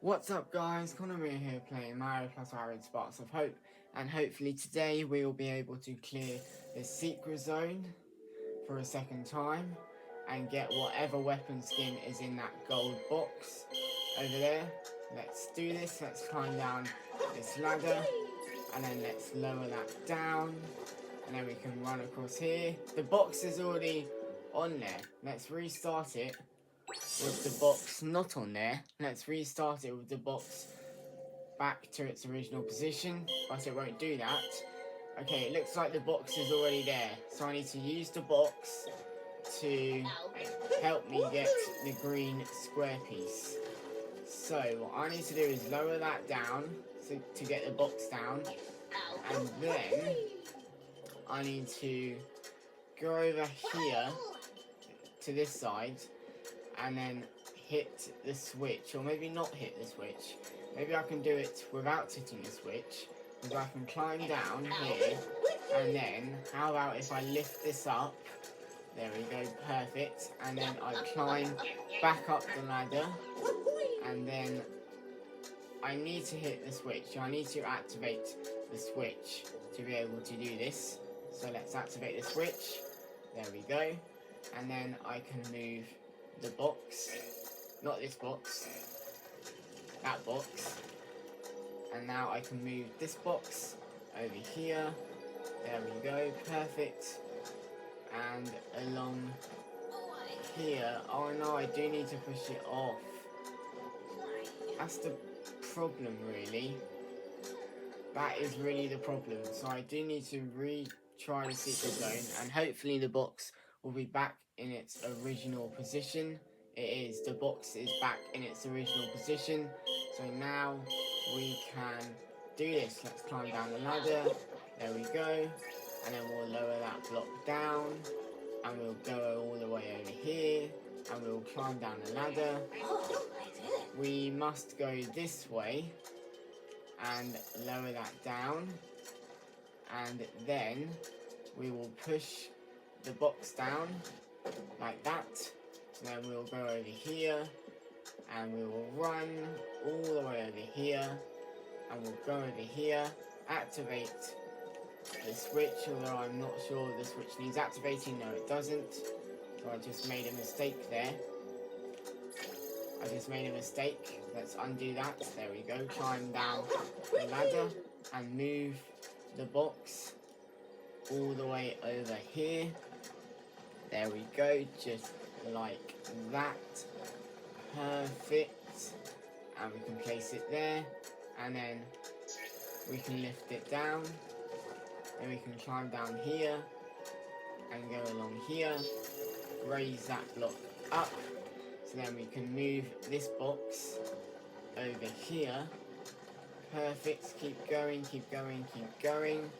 What's up guys, Connor Maria here playing Mario plus Rabbids Sparks of Hope, and hopefully today we will be able to clear the secret zone for a second time and get whatever weapon skin is in that gold box over there. Let's do this. Let's climb down this ladder and then let's lower that down and then we can run across here. The box is already on there. Let's restart it with the box not on there. Let's restart it with the box back to its original position, but it won't do that. Okay, it looks like the box is already there, so I need to use the box to help me get the green square piece. So what I need to do is lower that down to get the box down, and then I need to go over here to this side and then hit the switch, or maybe not hit the switch. Maybe I can do it without hitting the switch, because I can climb down here, and then how about if I lift this up, there we go, perfect, and then I climb back up the ladder, and then I need to hit the switch. I need to activate the switch to be able to do this. So let's activate the switch, there we go, and then I can move the box, not this box, that box, and now I can move this box over here, there we go, perfect, and along here. Oh no, I do need to push it off. That's the problem really. That is really the problem, so I do need to retry the secret zone and hopefully the box will be back in its original position. It is, the box is back in its original position, so now we can do this. Let's climb down the ladder, there we go, and then we'll lower that block down, and we'll go all the way over here, and we'll climb down the ladder. We must go this way, and lower that down, and then we will push the box down like that. So then we'll go over here and we will run all the way over here, and we'll go over here, activate the switch, although I'm not sure the switch needs activating. No, it doesn't. So I just made a mistake there. I just made a mistake. Let's undo that. There we go. Climb down the ladder and move the box all the way over here. There we go. Just like that. Perfect. And we can place it there. And then we can lift it down. Then we can climb down here and go along here. Raise that block up. So then we can move this box over here. Perfect. Keep going, keep going, keep going.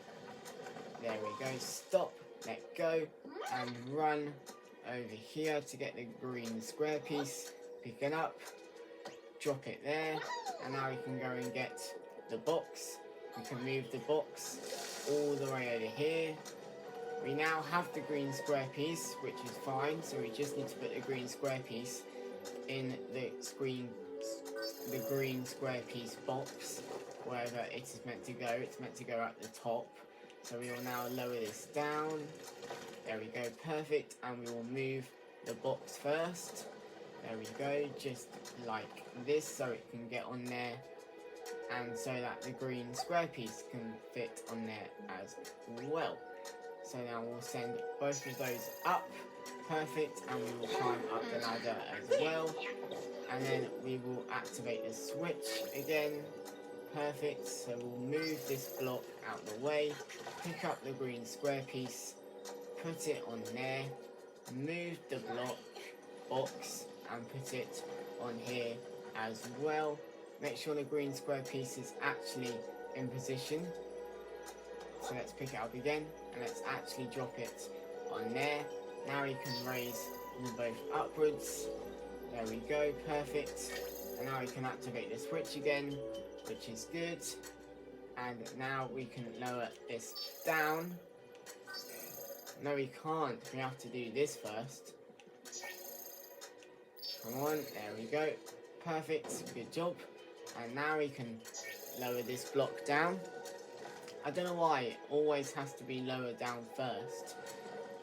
There we go. Stop. Let go. And run over here to get the green square piece. Pick it up. Drop it there. And now we can go and get the box. We can move the box all the way over here. We now have the green square piece, which is fine. So we just need to put the green square piece in the green square piece box, wherever it is meant to go. It's meant to go at the top. So we will now lower this down. There we go, perfect. And we will move the box first. There we go, just like this, so it can get on there, and so that the green square piece can fit on there as well. So now we'll send both of those up. Perfect, and we will climb up the ladder as well, and then we will activate the switch again. Perfect, so we'll move this block out the way, pick up the green square piece, put it on there, move the block box and put it on here as well. Make sure the green square piece is actually in position. So let's pick it up again and let's actually drop it on there. Now we can raise them both upwards. There we go, perfect. And now we can activate the switch again, which is good. And now we can lower this down. No, we can't. We have to do this first. Come on, there we go. Perfect, good job. And now we can lower this block down. I don't know why it always has to be lowered down first.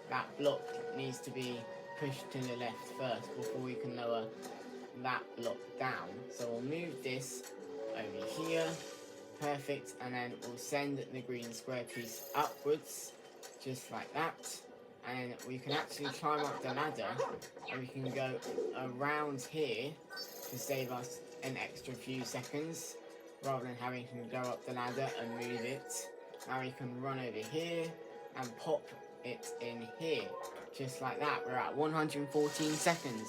That block needs to be pushed to the left first before we can lower that block down. So we'll move this over here. Perfect. And then we'll send the green square piece upwards, just like that. And we can actually climb up the ladder, and we can go around here to save us an extra few seconds, rather than having to go up the ladder and move it. Now we can run over here and pop it in here, just like that. We're at 114 seconds.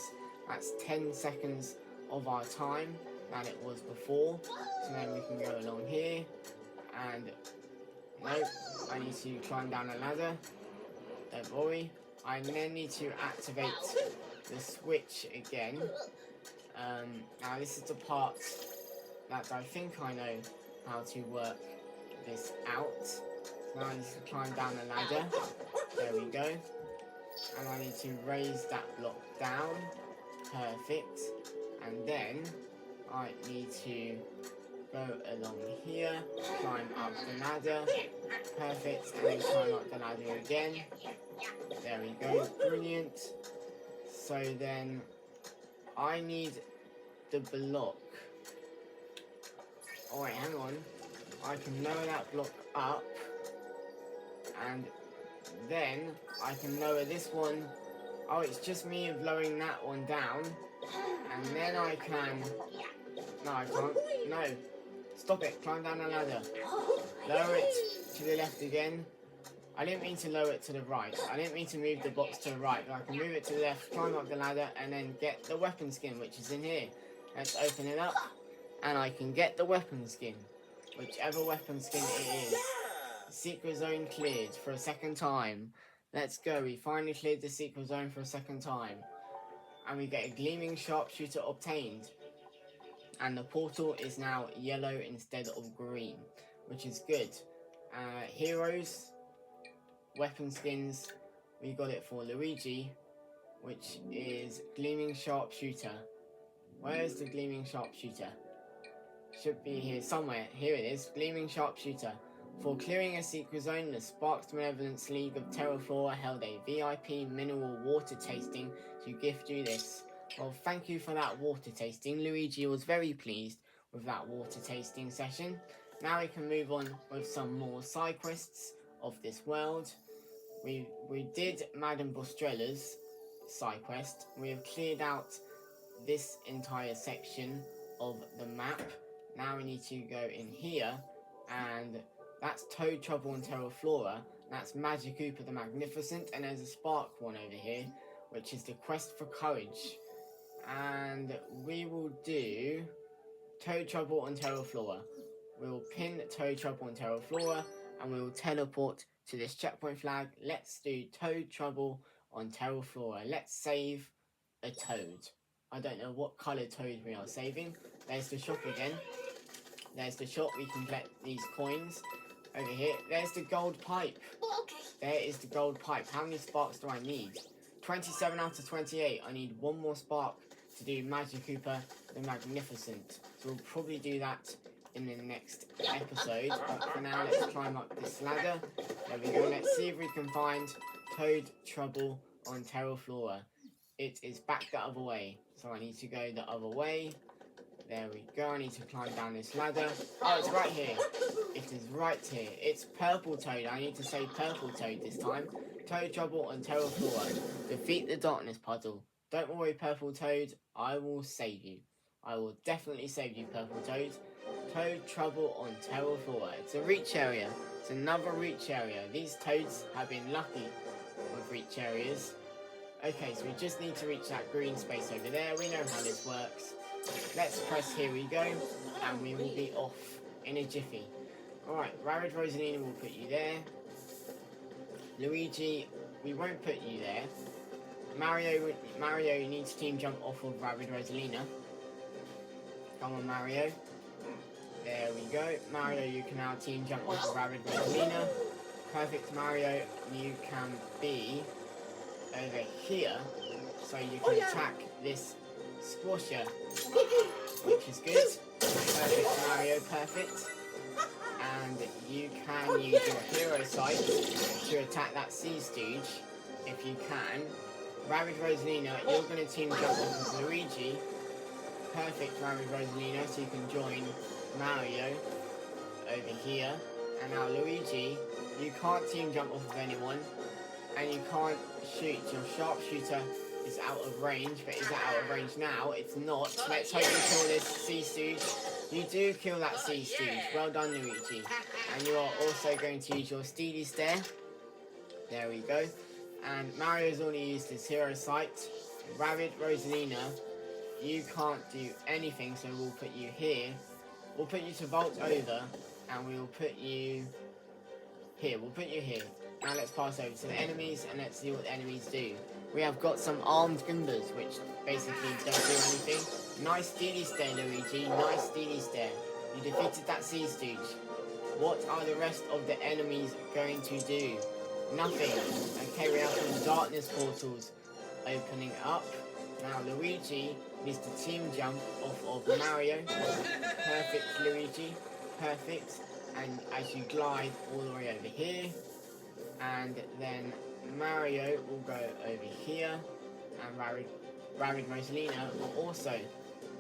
That's 10 seconds of our time than it was before. So then we can go along here, and nope, I need to climb down a ladder. Don't worry. I then need to activate the switch again. Now this is the part that I think I know how to work this out. So now I need to climb down the ladder. There we go. And I need to raise that block down. Perfect. And then I need to go along here, climb up the ladder. Perfect. And then climb up the ladder again. There we go. Brilliant. So then I need the block. Oh wait, hang on. I can lower that block up, and then I can lower this one. Oh, it's just me of lowering that one down, and then I can... No, I can't. No. Stop it. Climb down the ladder. Lower it to the left again. I didn't mean to lower it to the right. I didn't mean to move the box to the right. But I can move it to the left, climb up the ladder, and then get the weapon skin, which is in here. Let's open it up, and I can get the weapon skin. Whichever weapon skin it is. Secret zone cleared for a second time. Let's go. We finally cleared the secret zone for a second time. And we get a gleaming sharpshooter obtained. And the portal is now yellow instead of green, which is good. Heroes, weapon skins, we got it for Luigi, which is gleaming sharpshooter. Where is the gleaming sharpshooter? Should be here somewhere. Here it is, gleaming sharpshooter. For clearing a secret zone, the Sparks Benevolence League of Terraflora held a VIP mineral water tasting to gift you this. Well, thank you for that water tasting. Luigi was very pleased with that water tasting session. Now we can move on with some more side quests of this world. We did Madame Bostrella's side quest. We have cleared out this entire section of the map. Now we need to go in here, and that's Toad, Trouble and Terraflora. That's Magikoopa the Magnificent, and there's a Spark one over here, which is the Quest for Courage. And we will do Toad, Trouble and Terraflora. We will pin Toad, Trouble and Terraflora, and we will teleport to this checkpoint flag. Let's do Toad, Trouble on Terraflora. Let's save a Toad. I don't know what colour Toad we are saving. There's the shop again. There's the shop. We can collect these coins over here. There's the gold pipe. There is the gold pipe. How many sparks do I need? 27 out of 28. I need one more spark to do Magikoopa the Magnificent. So we'll probably do that in the next episode. But for now, let's climb up this ladder. There we go. Let's see if we can find Toad, Trouble on Terraflora. It is back the other way. So I need to go the other way. There we go. I need to climb down this ladder. Oh, it's right here. It is right here. It's Purple Toad. I need to say Purple Toad this time. Toad, Trouble on Terraflora. Defeat the darkness puzzle. Don't worry, Purple Toad. I will save you. I will definitely save you, Purple Toad. Toad, Trouble on Terraflora. It's a reach area. It's another reach area. These toads have been lucky with reach areas. Okay, so we just need to reach that green space over there. We know how this works. Let's press here we go, and we will be off in a jiffy. Alright, Rabbid Rosalina will put you there. Luigi, we won't put you there. Mario needs team jump off of Rabbid Rosalina. Come on, Mario. There we go. Mario, you can now team jump off of Rabbid Rosalina. Perfect, Mario. You can be over here, so you can attack this squasher, which is good. Mario, perfect. And you can use your hero sight to attack that Sea Stooge, if you can. Rabbid Rosalina, you're going to team jump off of Luigi. Perfect, Rabbid Rosalina, so you can join Mario over here. And now Luigi, you can't team jump off of anyone, and you can't shoot. Your sharpshooter is out of range, but is that out of range now? It's not. Let's hope you kill this Sea Stooge. You do kill that Sea Stooge. Well done, Luigi. And you are also going to use your Steely Stare. There we go. And Mario's only used his hero sight. Rabbid Rosalina, you can't do anything, so we'll put you here. We'll put you to vault over, and we'll put you here. We'll put you here. Now let's pass over to the enemies, and let's see what the enemies do. We have got some armed Goombas, which basically don't do anything. Nice Steely Stare, Luigi. Nice Steely Stare. You defeated that Sea Stooge. What are the rest of the enemies going to do? Nothing. Okay, we have some darkness portals opening up. Now Luigi needs to team jump off of Mario. Perfect, Luigi. Perfect. And as you glide all the way over here, and then Mario will go over here, and Rabbid Rosalina will also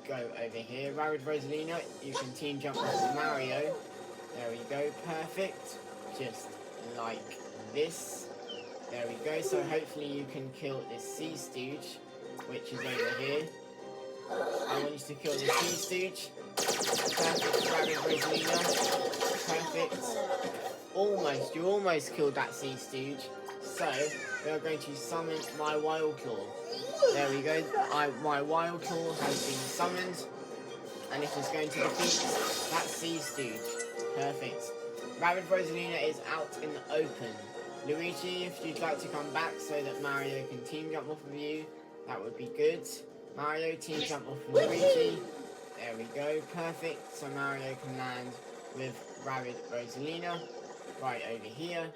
go over here. Rabbid Rosalina, you can team jump off Mario. There we go, perfect. Just like this. There we go, so hopefully you can kill this Sea Stooge, which is over here. I want you to kill the Sea Stooge. Perfect, Rabbid Rosalina. Perfect. Almost, you almost killed that Sea Stooge. So, we are going to summon my Wild Claw. There we go, my Wild Claw has been summoned. And it is going to defeat that Sea Stooge. Perfect. Rabbid Rosalina is out in the open. Luigi, if you'd like to come back so that Mario can team jump off of you, that would be good. Mario, team jump off of Luigi. There we go, perfect. So Mario can land with Rabbid Rosalina right over here.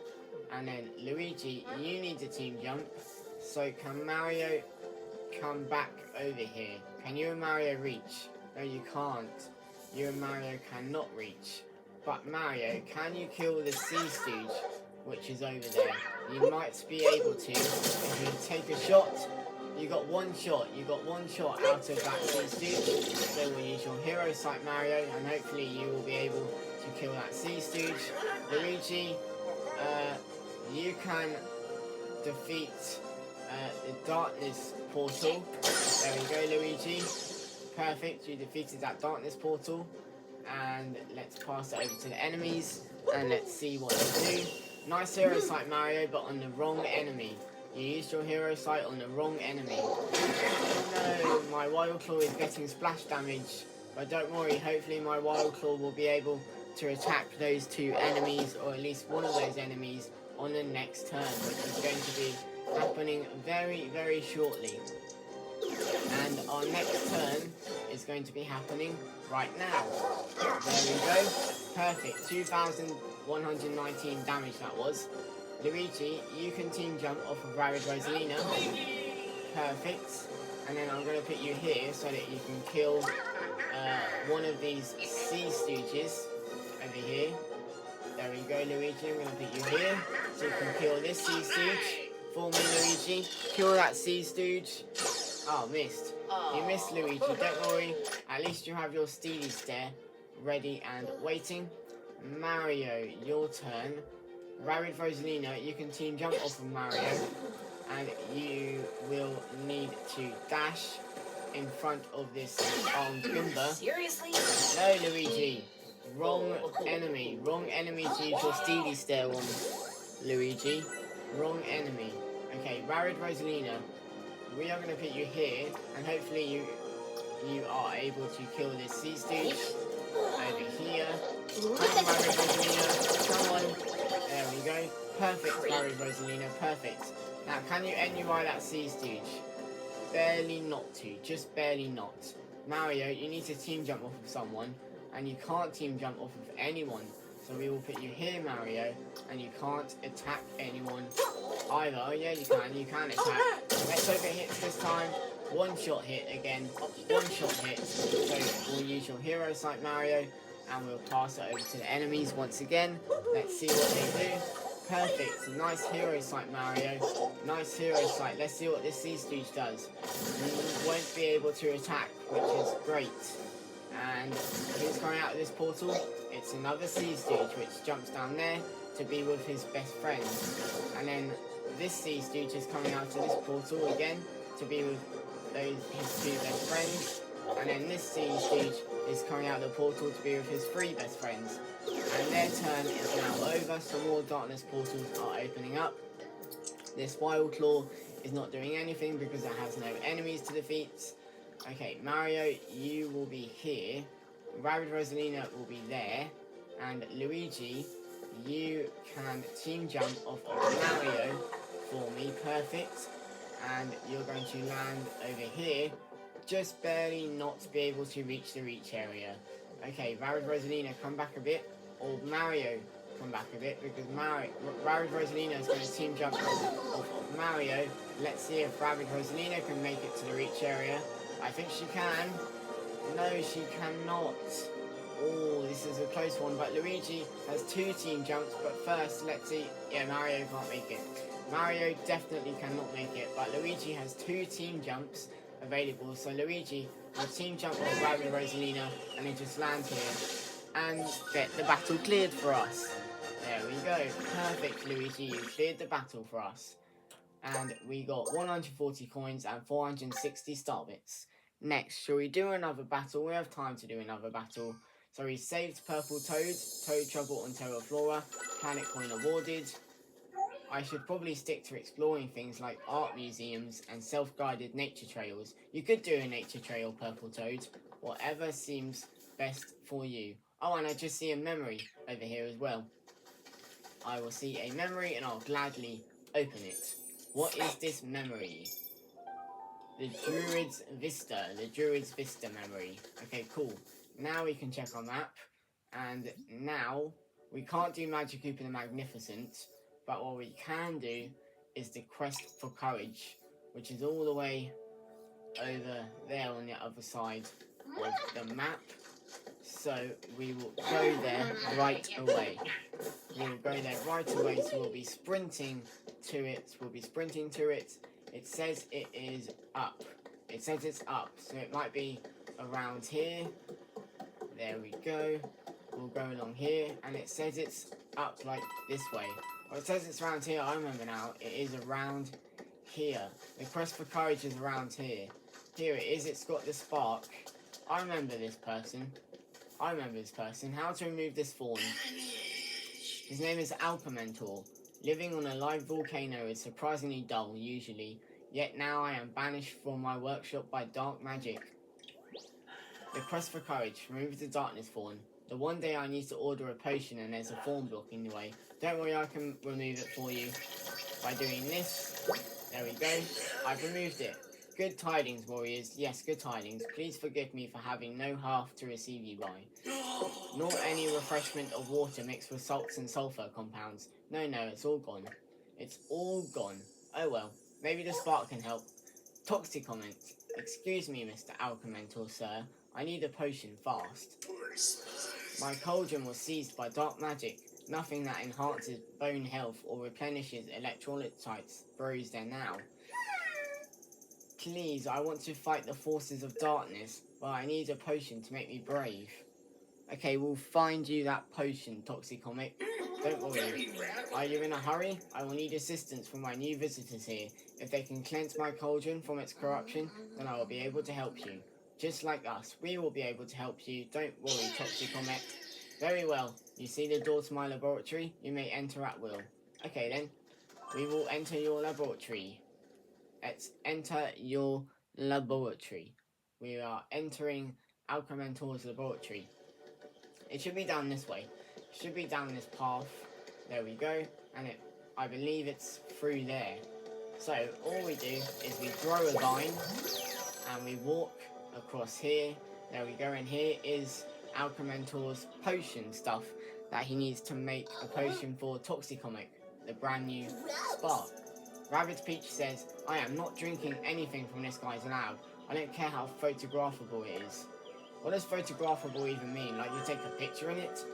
And then Luigi, you need to team jump. So can Mario come back over here? Can you and Mario reach? No, you can't. You and Mario cannot reach. But Mario, can you kill the Sea Stooge, which is over there? You might be able to if you take a shot. You got one shot. You got one shot out of that Sea Stooge. So we'll use your hero sight, Mario, and hopefully you will be able to kill that Sea Stooge. Luigi, you can defeat the darkness portal. There we go, Luigi. Perfect. You defeated that darkness portal. And let's pass it over to the enemies, and let's see what they do. Nice hero sight, Mario, but on the wrong enemy. You used your hero sight on the wrong enemy. No, my Wild Claw is getting splash damage, but don't worry, hopefully my Wild Claw will be able to attack those two enemies, or at least one of those enemies, on the next turn, which is going to be happening very, very shortly. And our next turn is going to be happening right now. There we go. Perfect. 2,119 damage that was. Luigi, you can team jump off of Rabbid Rosalina. Perfect. And then I'm going to put you here so that you can kill one of these Sea Stooges over here. There we go, Luigi. I'm going to put you here so you can kill this Sea Stooge. For me, Luigi. Kill that Sea Stooge. Oh, missed. You missed, Luigi. Don't worry. At least you have your Steely Stare ready and waiting. Mario, your turn. Rabbid Rosalina, you can team jump off of Mario. And you will need to dash in front of this armed Goomba. Seriously? No, Luigi. Wrong enemy. Wrong enemy to use your Steely Stare on, Luigi. Wrong enemy. Okay, Rabbid Rosalina. We are going to put you here, and hopefully you are able to kill this Sea Stooge over here. Come on, Rabbid Rosalina. Come on. There we go. Perfect, Rabbid Rosalina. Perfect. Now, can you NUI that Sea Stooge? Barely not to. Just barely not. Mario, you need to team jump off of someone, and you can't team jump off of anyone. So we will put you here, Mario, and you can't attack anyone either. Oh yeah, you can attack. Let's hope it hits this time. One shot hit again. One shot hit. So we'll use your hero sight, Mario, and we'll pass it over to the enemies once again. Let's see what they do. Perfect. Nice hero sight, Mario. Nice hero sight. Let's see what this Sea Stooge does. He won't be able to attack, which is great. And who's coming out of this portal? It's another Sea Stooge, which jumps down there to be with his best friend. And then this Sea Stooge is coming out of this portal again to be with his two best friends. And then this Sea Stooge is coming out of the portal to be with his three best friends. And their turn is now over, so more darkness portals are opening up. This Wild Claw is not doing anything because it has no enemies to defeat. Okay, Mario, you will be here. Rabbid Rosalina will be there. And Luigi, you can team jump off of Mario for me. Perfect. And you're going to land over here. Just barely not to be able to reach the reach area. Okay, Rabbid Rosalina, come back a bit. Or Mario, come back a bit. Because Rabbid Rosalina is going to team jump off of Mario. Let's see if Rabbid Rosalina can make it to the reach area. I think she can. No, she cannot. Oh, this is a close one. But Luigi has two team jumps. But first, let's see. Yeah, Mario can't make it. Mario definitely cannot make it. But Luigi has two team jumps available. So Luigi will team jump on Rabbid Rosalina and then just land here and get the battle cleared for us. There we go. Perfect, Luigi. You cleared the battle for us. And we got 140 coins and 460 star bits. Next, shall we do another battle? We have time to do another battle. So we saved Purple Toad, Toad Trouble on Terra Flora, Planet Coin awarded. I should probably stick to exploring things like art museums and self-guided nature trails. You could do a nature trail, Purple Toad. Whatever seems best for you. Oh, and I just see a memory over here as well. I will see a memory and I'll gladly open it. What is this memory? The Druid's Vista. The Druid's Vista memory. Okay, cool. Now we can check our map. And now, we can't do Magikarp the Magnificent. But what we can do is the Quest for Courage. Which is all the way over there on the other side of the map. So we will go there right away. We'll go there right away, so we'll be sprinting to it. It says it is up. It says it's up, so it might be around here. There we go. We'll go along here, and it says it's up like this way. Well, it says it's around here, I remember now. It is around here. The Quest for Courage is around here. Here it is, it's got the spark. I remember this person. How to remove this thorn. His name is Alpamentor. Living on a live volcano is surprisingly dull, usually. Yet now I am banished from my workshop by dark magic. The Quest for Courage. Remove the darkness thorn. The one day I need to order a potion and there's a thorn blocking the way. Don't worry, I can remove it for you. By doing this. There we go. I've removed it. Good tidings, warriors. Yes, good tidings. Please forgive me for having no hearth to receive you by. Nor any refreshment of water mixed with salts and sulfur compounds. No, it's all gone. It's all gone. Oh well, maybe the spark can help. Toxicomment. Excuse me, Mr. Alchamentor, sir. I need a potion fast. My cauldron was seized by dark magic. Nothing that enhances bone health or replenishes electrolytes brews there now. Please, I want to fight the forces of darkness, but I need a potion to make me brave. Okay, we'll find you that potion, Toxicomic. Don't worry. Are you in a hurry? I will need assistance from my new visitors here. If they can cleanse my cauldron from its corruption, then I will be able to help you. Just like us, we will be able to help you. Don't worry, Toxicomic. Very well. You see the door to my laboratory? You may enter at will. Okay then. We will enter your laboratory. Let's enter your laboratory. We are entering Alchamentor's laboratory. It should be down this way. It should be down this path. There we go. And I believe it's through there. So all we do is we throw a vine and we walk across here. There we go. And here is Alchamentor's potion stuff that he needs to make a potion for Toxicomic, the brand new spark. Rabbit Peach says, I am not drinking anything from this guy's lab. I don't care how photographable it is. What does photographable even mean? Like you take a picture in it?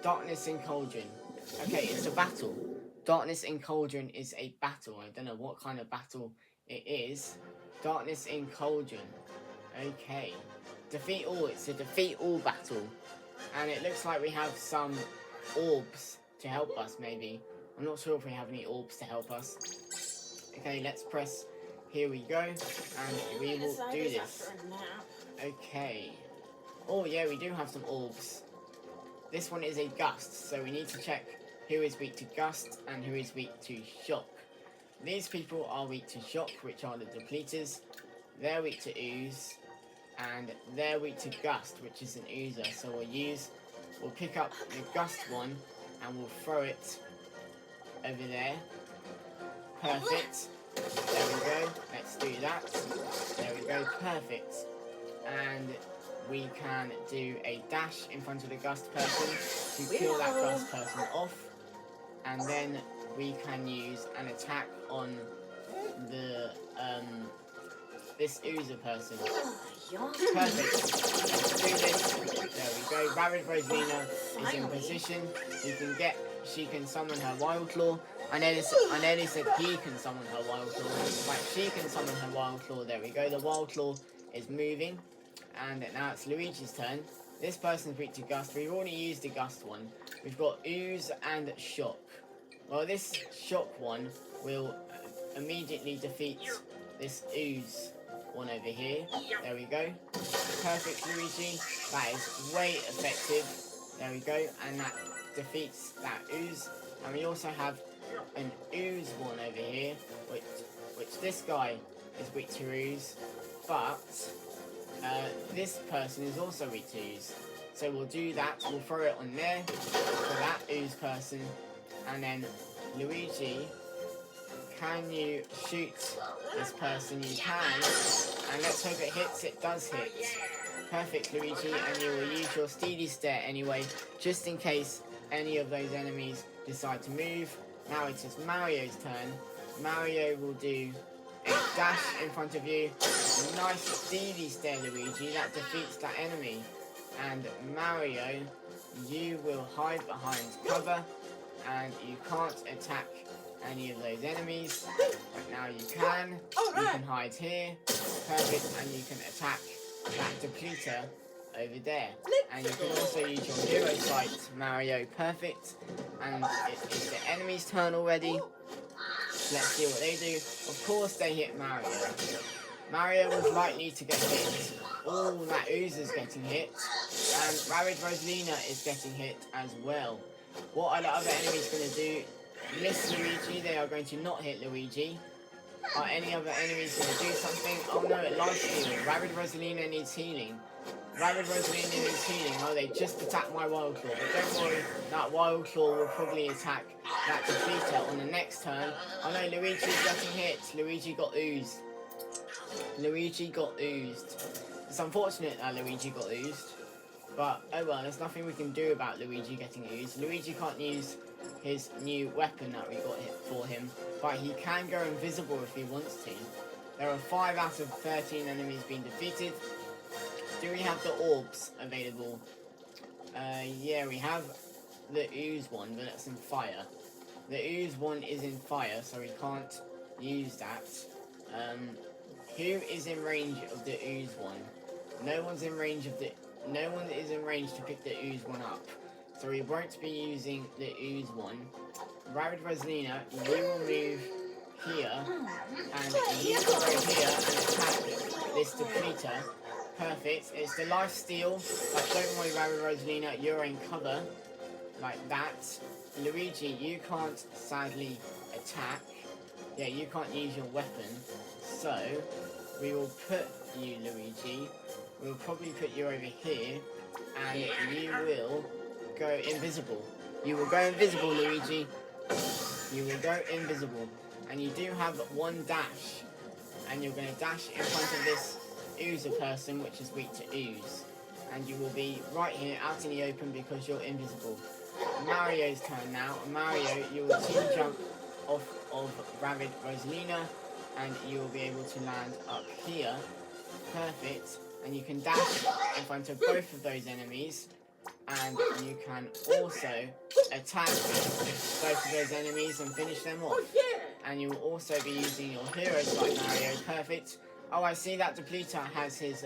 Darkness in Cauldron. Okay, it's a battle. Darkness in Cauldron is a battle. I don't know what kind of battle it is. Darkness in Cauldron. Okay. Defeat all. It's a defeat all battle. And it looks like we have some orbs to help us, maybe. I'm not sure if we have any orbs to help us. Okay, let's press here we go. And we will do this. Okay. Oh yeah, we do have some orbs. This one is a gust, so we need to check who is weak to gust and who is weak to shock. These people are weak to shock, which are the depleters. They're weak to ooze, and they're weak to gust, which is an oozer. So we'll pick up the gust one, and we'll throw it over there. Perfect. There we go. Let's do that. There we go. Perfect. And we can do a dash in front of the gust person to kill that gust person off. And then we can use an attack on the this oozer person. Perfect. Let's do this. There we go. Rabbid Rosalina is in position. She can summon her Wild Claw. I nearly said he can summon her Wild Claw. Right, she can summon her Wild Claw. There we go. The Wild Claw is moving. And now it's Luigi's turn. This person's weak to Gust. We've already used the Gust one. We've got Ooze and Shock. Well, this Shock one will immediately defeat this Ooze one over here. There we go. Perfect, Luigi. That is way effective. There we go. And that defeats that Ooze. And we also have an Ooze one over here, which this guy is weak to Ooze. But this person is also weak to ooze. So we'll do that, we'll throw it on there for that ooze person. And then Luigi, can you shoot this person? You can. And let's hope it hits. It does hit. Perfect, Luigi. And you will use your Steely Stare anyway, just in case any of those enemies decide to move. Now it is Mario's turn. Mario will do a dash in front of you. Nice Steely Stare, Luigi. That defeats that enemy. And Mario, you will hide behind cover, and you can't attack any of those enemies. But now you can. You can hide here. Perfect. And you can attack that depleter over there. And you can also use your Hero Sight, Mario. Perfect. And it's the enemy's turn already. Let's see what they do. Of course they hit Mario. Mario was likely to get hit. All that ooze is getting hit. And Rabbid Rosalina is getting hit as well. What are the other enemies going to do? Miss Luigi, they are going to not hit Luigi. Are any other enemies going to do something? Oh no, it life stealing. Rabbid Rosalina needs healing. Rabbid Rosalina needs healing. Oh, they just attacked my Wild Claw. But don't worry, that Wild Claw will probably attack that defeater on the next turn. Oh no, Luigi's getting hit. Luigi got oozed. Luigi got oozed. It's unfortunate that Luigi got oozed. But, oh well, there's nothing we can do about Luigi getting oozed. Luigi can't use his new weapon that we got for him. But he can go invisible if he wants to. There are 5 out of 13 enemies being defeated. Do we have the orbs available? Yeah, we have the ooze one, but that's in fire. The ooze one is in fire, so we can't use that. Who is in range of the ooze one? No one is in range to pick the ooze one up. So we won't be using the ooze one. Rabbid Rosalina, you will move here, and you will go here and attack this depleter. Perfect. It's the life steal. But don't worry, Rabbid Rosalina, you're in cover. Like that. Luigi, you can't sadly attack. Yeah, you can't use your weapon. So, we will put you, Luigi. We'll probably put you over here. And you will go invisible. You will go invisible, Luigi. You will go invisible. And you do have one dash. And you're going to dash in front of this oozer person, which is weak to ooze. And you will be right here out in the open because you're invisible. Mario's turn now. Mario, you will team jump off of Rabbid Rosalina, and you will be able to land up here. Perfect. and you can dash in front of both of those enemies, and you can also attack both of those enemies and finish them off. And you'll also be using your heroes like Mario. Perfect. Oh, I see that Depleter has his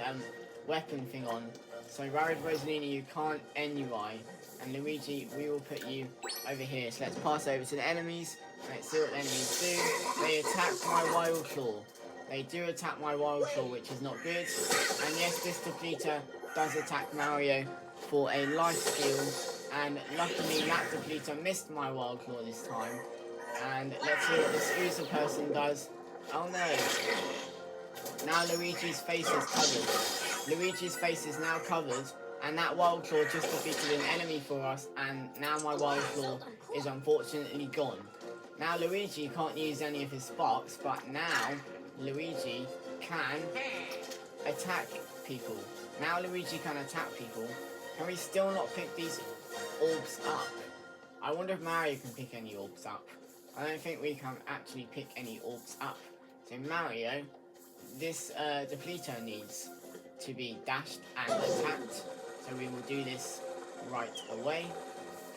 weapon thing on. So Rarid Rosalina, you can't NUI. And Luigi, we will put you over here. So let's pass over to the enemies. Let's see what the enemies do. They attack my Wild Claw. They do attack my Wild Claw, which is not good. And yes, this Depleter does attack Mario for a life steal. And luckily that Depleter missed my Wild Claw this time. And let's see what this User person does. Oh no. Now Luigi's face is covered. Luigi's face is now covered. And that Wild Claw just defeated an enemy for us. And now my Wild Claw is unfortunately gone. Now Luigi can't use any of his sparks. But now Luigi can attack people. Now Luigi can attack people. Can we still not pick these orbs up? I wonder if Mario can pick any orbs up. I don't think we can actually pick any orbs up. So Mario, this Depleter needs to be dashed and attacked. So we will do this right away.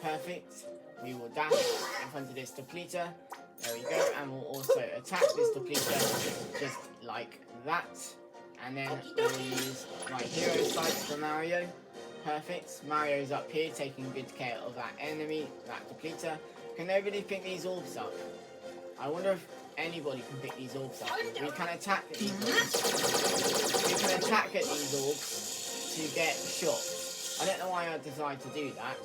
Perfect. We will dash in front of this Depleter. There we go. And we'll also attack this Depleter just like that. And then we'll use my hero sights for Mario. Perfect. Mario's up here taking good care of that enemy, that Depleter. Can nobody pick these orbs up? I wonder if anybody can pick these orbs up. We can attack at these orbs. We can attack at these orbs to get shot. I don't know why I decided to do that,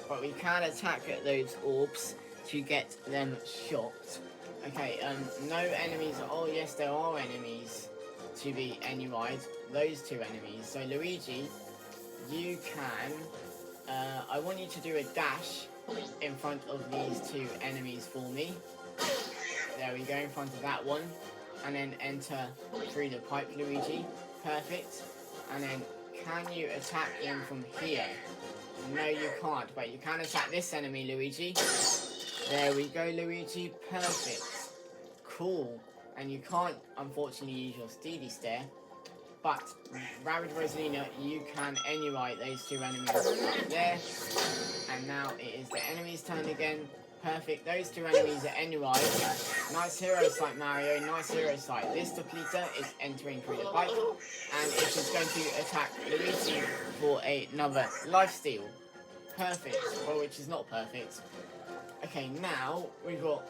but we can attack at those orbs to get them shot. Okay, no enemies. Oh yes, there are enemies to be NUI'd. Those two enemies. So Luigi, you can. I want you to do a dash in front of these two enemies for me. There we go, in front of that one. And then enter through the pipe, Luigi. Perfect. And then can you attack him from here? No, you can't, but you can attack this enemy, Luigi. There we go, Luigi. Perfect. Cool. And you can't, unfortunately, use your Steely Stare. But, Rarid Rosalina, you can NUI those two enemies right there. And now it is the enemy's turn again. Perfect. Those two enemies are NUI. Nice hero sight, Mario. Nice hero sight. This Depleter is entering through the pipe. And it is going to attack Luigi for another lifesteal. Perfect. Well, which is not perfect. Okay, now we've got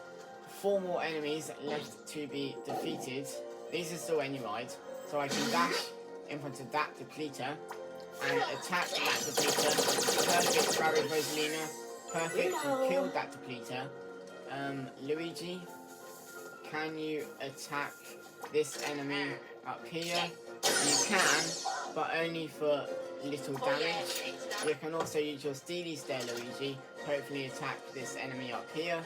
4 more enemies left to be defeated. These are still NUI'd. So I can dash in front of that Depleter and attack that Depleter. Perfect, Rarid Rosalina. Perfect, you killed that Depleter. Luigi, can you attack this enemy up here? You can, but only for little damage. You can also use your Steely Stare, Luigi. Hopefully attack this enemy up here.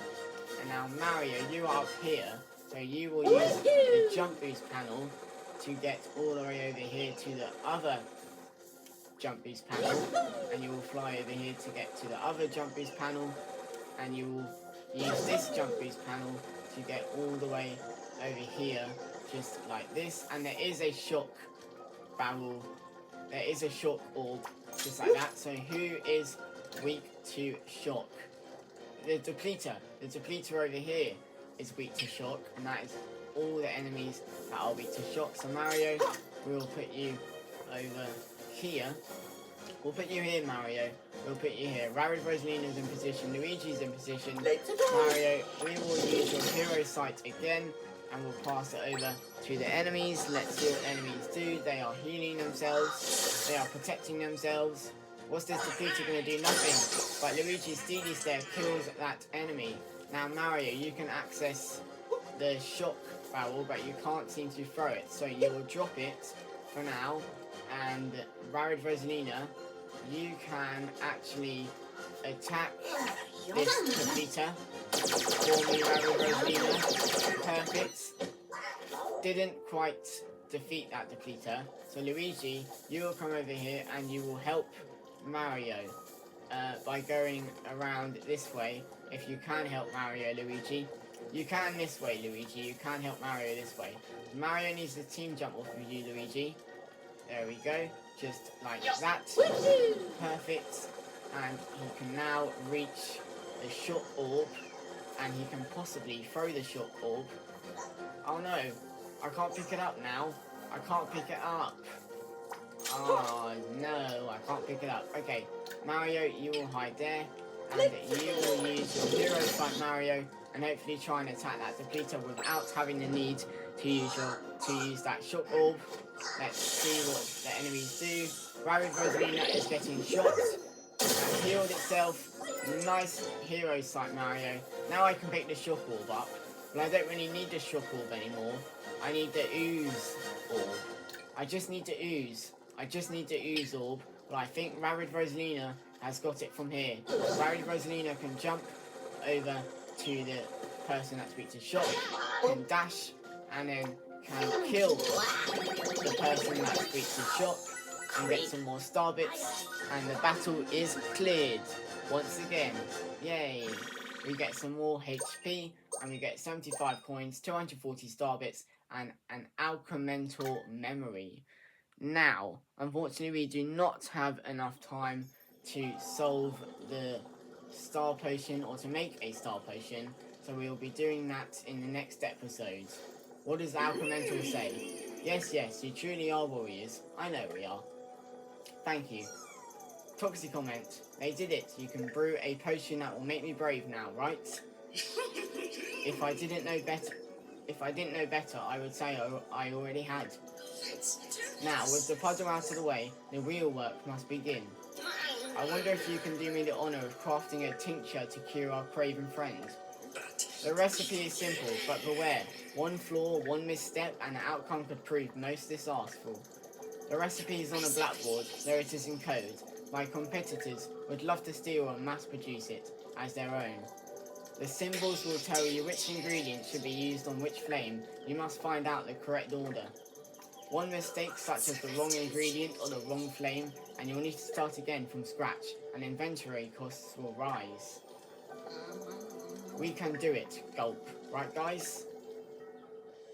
And now Mario, you are up here. So you will use the jump boost panel to get all the way over here to the other jump boost panel, and you will fly over here to get to the other jump boost panel, and you will use this jump boost panel to get all the way over here just like this. And there is a shock barrel, there is a shock orb just like that. So who is weak to shock? The Depleter over here is weak to shock, and that is all the enemies that are weak to shock. So Mario, we will put you over here. We'll put you here, Mario. We'll put you here. Rarid Rosalina's in position. Luigi's in position. Mario, we will use your hero sight again, and we'll pass it over to the enemies. Let's see what the enemies do. They are healing themselves. They are protecting themselves. What's this Depleter going to do? Nothing. But Luigi's Steely Stare kills that enemy. Now Mario, you can access the shock barrel, but you can't seem to throw it. So you will drop it for now. And Rarid Rosalina, you can actually attack this Depleter for me, Rarid Rosalina. Perfect. Didn't quite defeat that Depleter. So Luigi, you will come over here and you will help Mario by going around this way. If you can help Mario, Luigi. You can this way, Luigi. You can help Mario this way. Mario needs the team jump off of you, Luigi. There we go. Just like that. Perfect. And he can now reach the shock orb. And he can possibly throw the shock orb. Oh no. I can't pick it up now. I can't pick it up. Oh no, I can't pick it up. Okay, Mario, you will hide there. And you will use your Hero Fight Mario and hopefully try and attack that depleter without having the need to use that shock orb. Let's see what the enemies do. Rabbid Rosalina is getting shot and healed itself. Nice Hero Sight Mario. Now I can pick the shock orb up, but I don't really need the shock orb anymore. I need the ooze orb. I just need the ooze. Orb, but I think Rabbid Rosalina has got it from here. Rabbid Rosalina can jump over to the person that speaks to shock, can dash, and then can kill the person that speaks to shock, and get some more star bits, and the battle is cleared once again. Yay! We get some more HP, and we get 75 coins, 240 star bits, and an Alchemical Memory. Now, unfortunately, we do not have enough time to solve the star potion or to make a star potion, so we will be doing that in the next episode. What does Alchemical say? Yes, you truly are warriors. I know we are. Thank you. Toxic comment. They did it. You can brew a potion that will make me brave now, right? If I didn't know better, I would say I already had. Now, with the puzzle out of the way, the real work must begin. I wonder if you can do me the honour of crafting a tincture to cure our craven friend. The recipe is simple, but beware. One flaw, one misstep, and the outcome could prove most disastrous. The recipe is on a blackboard, there it is in code. My competitors would love to steal and mass produce it as their own. The symbols will tell you which ingredients should be used on which flame. You must find out the correct order. One mistake, such as the wrong ingredient or the wrong flame, and you'll need to start again from scratch, and inventory costs will rise. We can do it, gulp. Right, guys?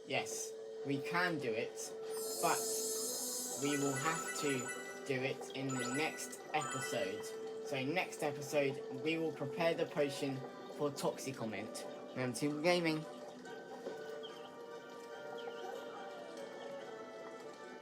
Yes, we can do it, but we will have to do it in the next episode. So next episode, we will prepare the potion for Toxicomment. Remember, Team Gaming.